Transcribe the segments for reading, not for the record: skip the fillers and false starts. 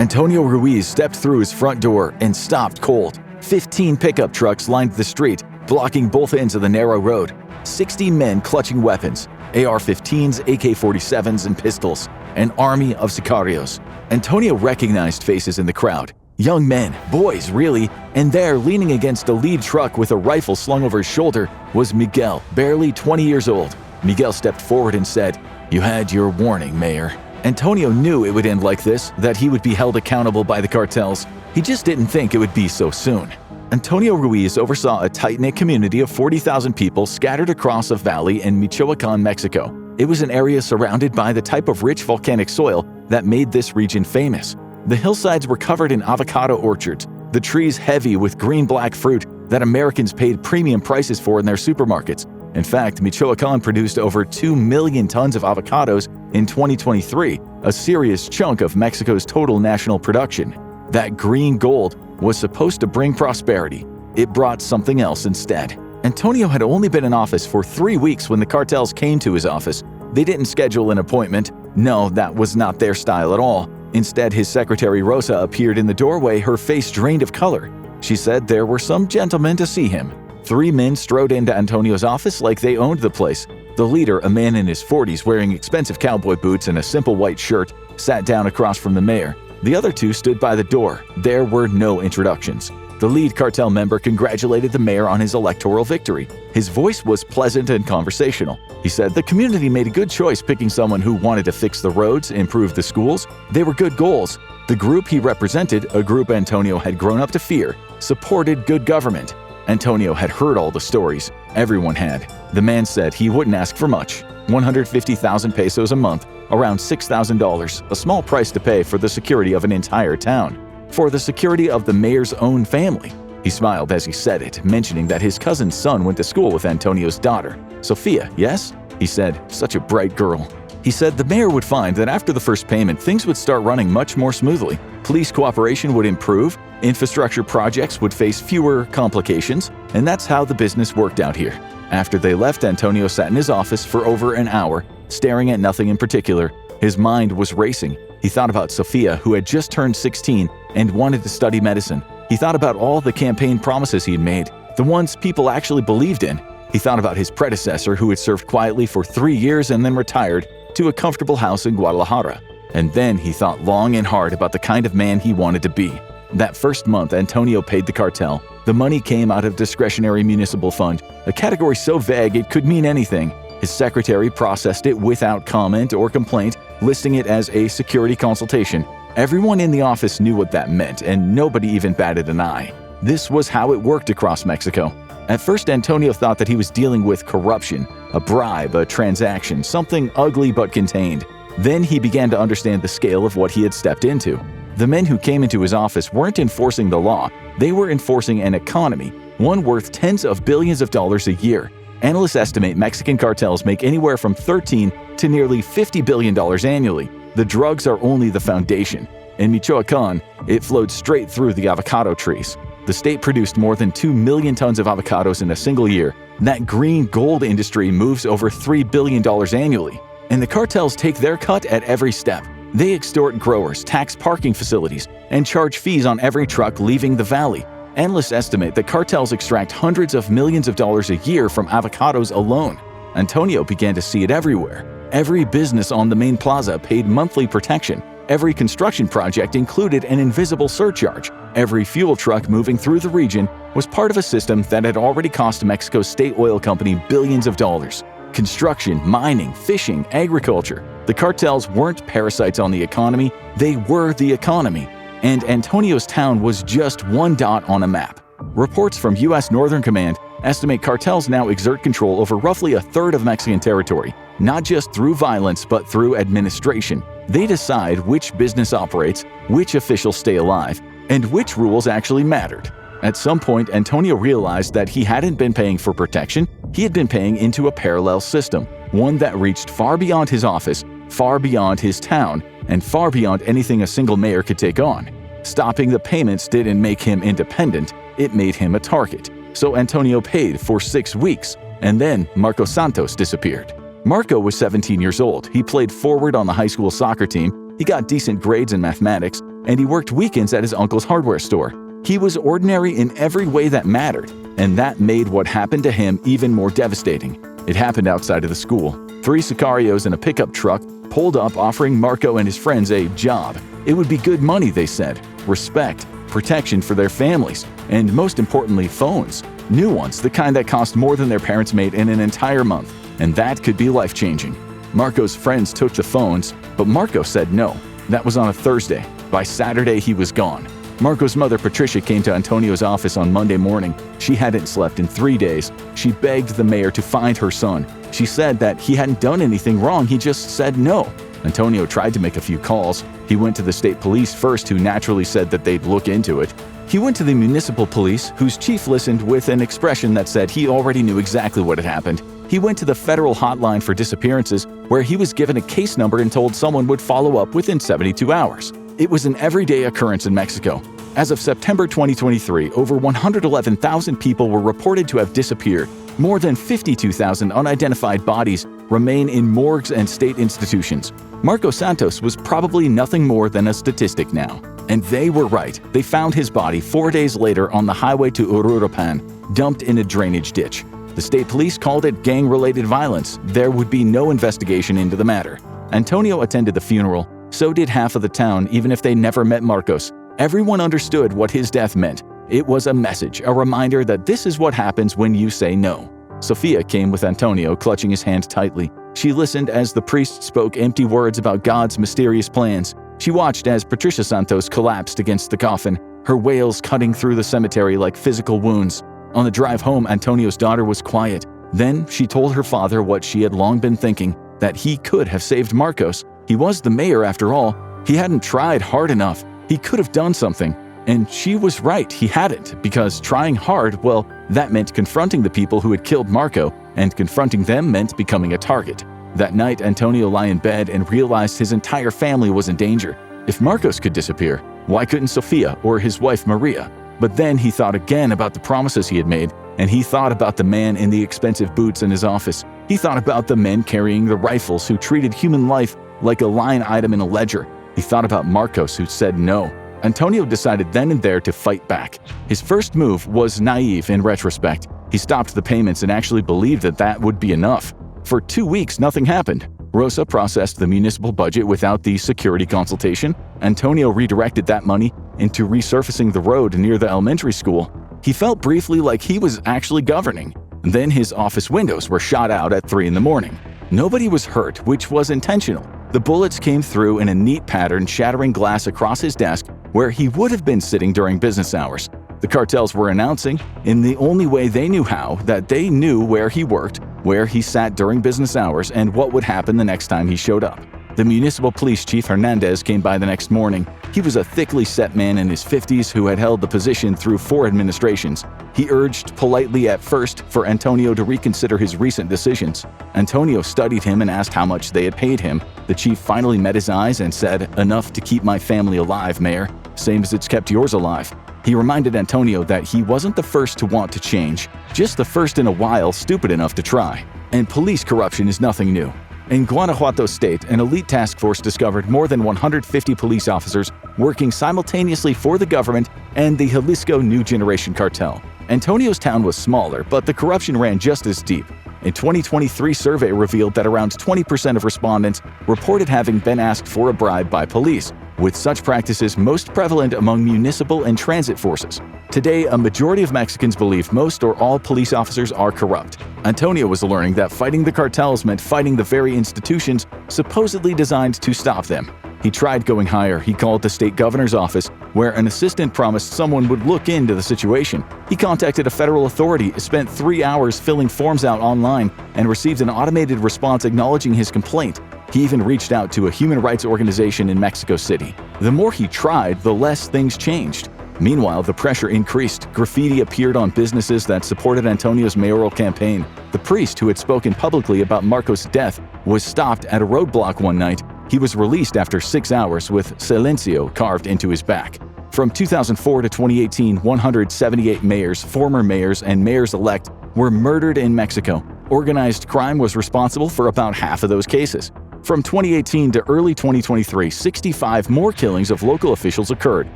Antonio Ruiz stepped through his front door and stopped cold. 15 pickup trucks lined the street, blocking both ends of the narrow road. 60 men clutching weapons, AR-15s, AK-47s, and pistols. An army of sicarios. Antonio recognized faces in the crowd. Young men, boys really, and there, leaning against a lead truck with a rifle slung over his shoulder, was Miguel, barely 20 years old. Miguel stepped forward and said, "You had your warning, Mayor." Antonio knew it would end like this, that he would be held accountable by the cartels. He just didn't think it would be so soon. Antonio Ruiz oversaw a tight-knit community of 40,000 people scattered across a valley in Michoacan, Mexico. It was an area surrounded by the type of rich volcanic soil that made this region famous. The hillsides were covered in avocado orchards, the trees heavy with green-black fruit that Americans paid premium prices for in their supermarkets. In fact, Michoacan produced over 2 million tons of avocados in 2023, a serious chunk of Mexico's total national production. That green gold was supposed to bring prosperity. It brought something else instead. Antonio had only been in office for 3 weeks when the cartels came to his office. They didn't schedule an appointment. No, that was not their style at all. Instead, his secretary Rosa appeared in the doorway, her face drained of color. She said there were some gentlemen to see him. 3 men strode into Antonio's office like they owned the place. The leader, a man in his 40s wearing expensive cowboy boots and a simple white shirt, sat down across from the mayor. The other 2 stood by the door. There were no introductions. The lead cartel member congratulated the mayor on his electoral victory. His voice was pleasant and conversational. He said the community made a good choice picking someone who wanted to fix the roads, improve the schools. They were good goals. The group he represented, a group Antonio had grown up to fear, supported good government. Antonio had heard all the stories. Everyone had. The man said he wouldn't ask for much. 150,000 pesos a month, around $6,000, a small price to pay for the security of an entire town. For the security of the mayor's own family. He smiled as he said it, mentioning that his cousin's son went to school with Antonio's daughter. Sophia, yes? He said, such a bright girl. He said the mayor would find that after the first payment, things would start running much more smoothly. Police cooperation would improve, infrastructure projects would face fewer complications, and that's how the business worked out here. After they left, Antonio sat in his office for over an hour, staring at nothing in particular. His mind was racing. He thought about Sophia, who had just turned 16 and wanted to study medicine. He thought about all the campaign promises he'd made, the ones people actually believed in. He thought about his predecessor, who had served quietly for 3 years and then retired to a comfortable house in Guadalajara. And then he thought long and hard about the kind of man he wanted to be. That first month, Antonio paid the cartel. The money came out of discretionary municipal fund, a category so vague it could mean anything. His secretary processed it without comment or complaint, listing it as a security consultation. Everyone in the office knew what that meant, and nobody even batted an eye. This was how it worked across Mexico. At first, Antonio thought that he was dealing with corruption, a bribe, a transaction, something ugly but contained. Then he began to understand the scale of what he had stepped into. The men who came into his office weren't enforcing the law, they were enforcing an economy, one worth tens of billions of dollars a year. Analysts estimate Mexican cartels make anywhere from $13 to nearly $50 billion annually. The drugs are only the foundation. In Michoacan, it flowed straight through the avocado trees. The state produced more than 2 million tons of avocados in a single year. That green gold industry moves over $3 billion annually. And the cartels take their cut at every step. They extort growers, tax parking facilities, and charge fees on every truck leaving the valley. Analysts estimate that cartels extract hundreds of millions of dollars a year from avocados alone. Antonio began to see it everywhere. Every business on the main plaza paid monthly protection. Every construction project included an invisible surcharge. Every fuel truck moving through the region was part of a system that had already cost Mexico's state oil company billions of dollars. Construction, mining, fishing, agriculture. The cartels weren't parasites on the economy, they were the economy. And Antonio's town was just one dot on a map. Reports from U.S. Northern Command estimate cartels now exert control over roughly a third of Mexican territory, not just through violence but through administration. They decide which business operates, which officials stay alive, and which rules actually mattered. At some point, Antonio realized that he hadn't been paying for protection, he had been paying into a parallel system, one that reached far beyond his office, far beyond his town, and far beyond anything a single mayor could take on. Stopping the payments didn't make him independent, it made him a target. So Antonio paid for 6 weeks, and then Marco Santos disappeared. Marco was 17 years old. He played forward on the high school soccer team. He got decent grades in mathematics. and he worked weekends at his uncle's hardware store. He was ordinary in every way that mattered, and that made what happened to him even more devastating. It happened outside of the school. 3 Sicarios in a pickup truck pulled up offering Marco and his friends a job. It would be good money, they said, respect, protection for their families, and most importantly, phones. New ones, the kind that cost more than their parents made in an entire month, and that could be life-changing. Marco's friends took the phones, but Marco said no. That was on a Thursday. By Saturday, he was gone. Marco's mother, Patricia, came to Antonio's office on Monday morning. She hadn't slept in 3 days. She begged the mayor to find her son. She said that he hadn't done anything wrong, he just said no. Antonio tried to make a few calls. He went to the state police first, who naturally said that they'd look into it. He went to the municipal police, whose chief listened with an expression that said he already knew exactly what had happened. He went to the federal hotline for disappearances, where he was given a case number and told someone would follow up within 72 hours. It was an everyday occurrence in Mexico. As of September 2023, over 111,000 people were reported to have disappeared. More than 52,000 unidentified bodies remain in morgues and state institutions. Marco Santos was probably nothing more than a statistic now. And they were right. They found his body 4 days later on the highway to Uruapan, dumped in a drainage ditch. The state police called it gang-related violence. There would be no investigation into the matter. Antonio attended the funeral. So did half of the town, even if they never met Marcos. Everyone understood what his death meant. It was a message, a reminder that this is what happens when you say no. Sophia came with Antonio, clutching his hand tightly. She listened as the priest spoke empty words about God's mysterious plans. She watched as Patricia Santos collapsed against the coffin, her wails cutting through the cemetery like physical wounds. On the drive home, Antonio's daughter was quiet. Then she told her father what she had long been thinking, that he could have saved Marcos. He was the mayor after all. He hadn't tried hard enough. He could have done something. And she was right, he hadn't, because trying hard, well, that meant confronting the people who had killed Marco, and confronting them meant becoming a target. That night, Antonio lay in bed and realized his entire family was in danger. If Marcos could disappear, why couldn't Sophia or his wife Maria? But then he thought again about the promises he had made, and he thought about the man in the expensive boots in his office. He thought about the men carrying the rifles who treated human life like a line item in a ledger. He thought about Marcos, who said no. Antonio decided then and there to fight back. His first move was naive in retrospect. He stopped the payments and actually believed that that would be enough. For 2 weeks, nothing happened. Rosa processed the municipal budget without the security consultation. Antonio redirected that money into resurfacing the road near the elementary school. He felt briefly like he was actually governing. Then his office windows were shot out at 3 in the morning. Nobody was hurt, which was intentional. The bullets came through in a neat pattern, shattering glass across his desk where he would have been sitting during business hours. The cartels were announcing, in the only way they knew how, that they knew where he worked, where he sat during business hours, and what would happen the next time he showed up. The municipal police chief Hernandez came by the next morning. He was a thickly set man in his 50s who had held the position through 4 administrations. He urged politely at first for Antonio to reconsider his recent decisions. Antonio studied him and asked how much they had paid him. The chief finally met his eyes and said, "Enough to keep my family alive, Mayor. Same as it's kept yours alive." He reminded Antonio that he wasn't the first to want to change, just the first in a while stupid enough to try. And police corruption is nothing new. In Guanajuato State, an elite task force discovered more than 150 police officers working simultaneously for the government and the Jalisco New Generation Cartel. Antonio's town was smaller, but the corruption ran just as deep. A 2023 survey revealed that around 20% of respondents reported having been asked for a bribe by police, with such practices most prevalent among municipal and transit forces. Today, a majority of Mexicans believe most or all police officers are corrupt. Antonio was learning that fighting the cartels meant fighting the very institutions supposedly designed to stop them. He tried going higher. He called the state governor's office, where an assistant promised someone would look into the situation. He contacted a federal authority, spent 3 hours filling forms out online, and received an automated response acknowledging his complaint. He even reached out to a human rights organization in Mexico City. The more he tried, the less things changed. Meanwhile, the pressure increased. Graffiti appeared on businesses that supported Antonio's mayoral campaign. The priest who had spoken publicly about Marcos' death was stopped at a roadblock one night. He was released after 6 hours with Silencio carved into his back. From 2004 to 2018, 178 mayors, former mayors, and mayors-elect were murdered in Mexico. Organized crime was responsible for about half of those cases. From 2018 to early 2023, 65 more killings of local officials occurred,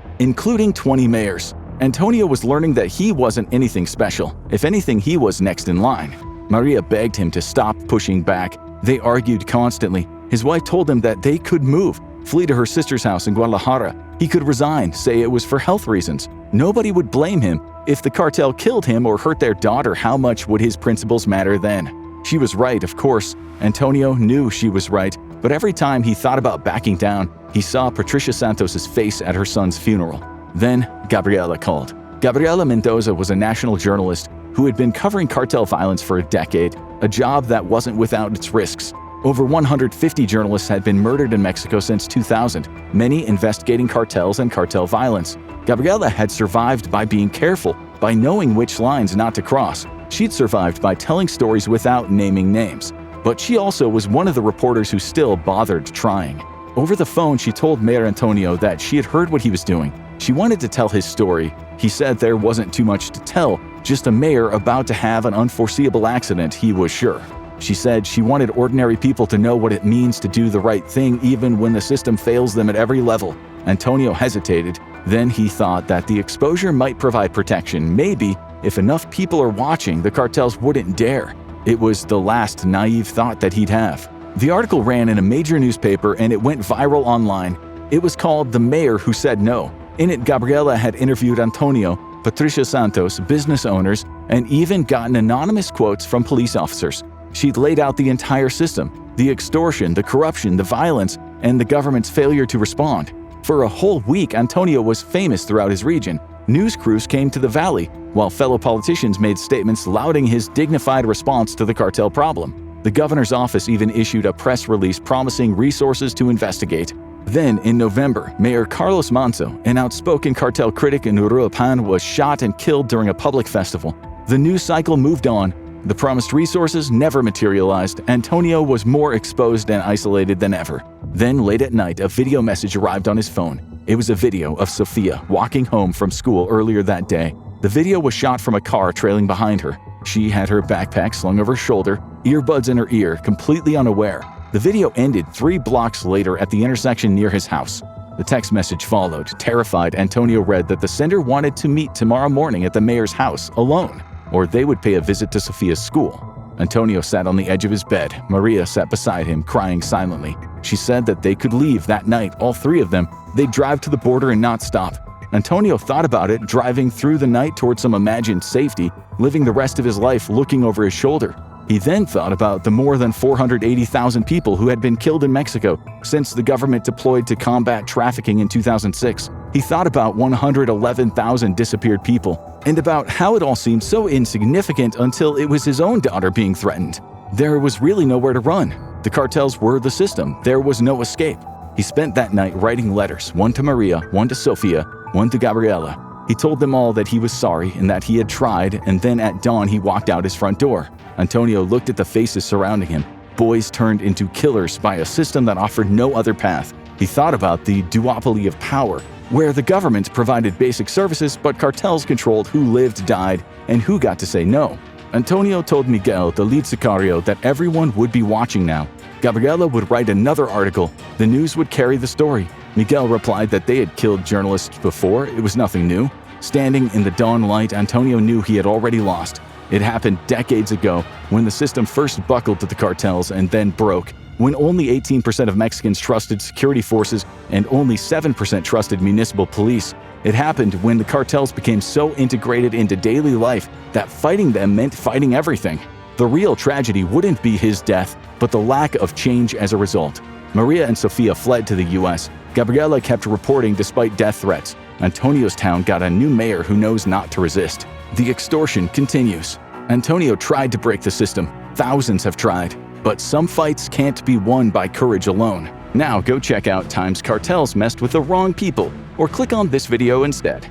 including 20 mayors. Antonio was learning that he wasn't anything special. If anything, he was next in line. Maria begged him to stop pushing back. They argued constantly. His wife told him that they could move, flee to her sister's house in Guadalajara. He could resign, say it was for health reasons. Nobody would blame him. If the cartel killed him or hurt their daughter, how much would his principles matter then? She was right, of course. Antonio knew she was right, but every time he thought about backing down, he saw Patricia Santos' face at her son's funeral. Then Gabriela called. Gabriela Mendoza was a national journalist who had been covering cartel violence for a decade, a job that wasn't without its risks. Over 150 journalists had been murdered in Mexico since 2000, many investigating cartels and cartel violence. Gabriela had survived by being careful, by knowing which lines not to cross. She'd survived by telling stories without naming names. But she also was one of the reporters who still bothered trying. Over the phone, she told Mayor Antonio that she had heard what he was doing. She wanted to tell his story. He said there wasn't too much to tell, just a mayor about to have an unforeseeable accident, he was sure. She said she wanted ordinary people to know what it means to do the right thing even when the system fails them at every level. Antonio hesitated. Then he thought that the exposure might provide protection. Maybe, if enough people are watching, the cartels wouldn't dare. It was the last naive thought that he'd have. The article ran in a major newspaper and it went viral online. It was called "The Mayor Who Said No." In it, Gabriela had interviewed Antonio, Patricia Santos, business owners, and even gotten anonymous quotes from police officers. She'd laid out the entire system, the extortion, the corruption, the violence, and the government's failure to respond. For a whole week, Antonio was famous throughout his region. News crews came to the valley, while fellow politicians made statements lauding his dignified response to the cartel problem. The governor's office even issued a press release promising resources to investigate. Then, in November, Mayor Carlos Manzo, an outspoken cartel critic in Uruapan, was shot and killed during a public festival. The news cycle moved on. The promised resources never materialized. Antonio was more exposed and isolated than ever. Then, late at night, a video message arrived on his phone. It was a video of Sofia walking home from school earlier that day. The video was shot from a car trailing behind her. She had her backpack slung over her shoulder, earbuds in her ear, completely unaware. The video ended 3 blocks later at the intersection near his house. The text message followed. Terrified, Antonio read that the sender wanted to meet tomorrow morning at the mayor's house alone, or they would pay a visit to Sofia's school. Antonio sat on the edge of his bed. Maria sat beside him, crying silently. She said that they could leave that night, all 3 of them. They'd drive to the border and not stop. Antonio thought about it, driving through the night toward some imagined safety, living the rest of his life looking over his shoulder. He then thought about the more than 480,000 people who had been killed in Mexico since the government deployed to combat trafficking in 2006. He thought about 111,000 disappeared people, and about how it all seemed so insignificant until it was his own daughter being threatened. There was really nowhere to run. The cartels were the system. There was no escape. He spent that night writing letters, one to Maria, one to Sofia, one to Gabriela. He told them all that he was sorry and that he had tried, and then at dawn he walked out his front door. Antonio looked at the faces surrounding him, boys turned into killers by a system that offered no other path. He thought about the duopoly of power, where the government provided basic services but cartels controlled who lived, died, and who got to say no. Antonio told Miguel, the lead sicario, that everyone would be watching now. Gabriela would write another article. The news would carry the story. Miguel replied that they had killed journalists before. It was nothing new. Standing in the dawn light, Antonio knew he had already lost. It happened decades ago, when the system first buckled to the cartels and then broke, when only 18% of Mexicans trusted security forces and only 7% trusted municipal police. It happened when the cartels became so integrated into daily life that fighting them meant fighting everything. The real tragedy wouldn't be his death, but the lack of change as a result. Maria and Sofia fled to the U.S. Gabriela kept reporting despite death threats. Antonio's town got a new mayor who knows not to resist. The extortion continues. Antonio tried to break the system. Thousands have tried. But some fights can't be won by courage alone. Now go check out Times Cartels Messed with the Wrong People, or click on this video instead.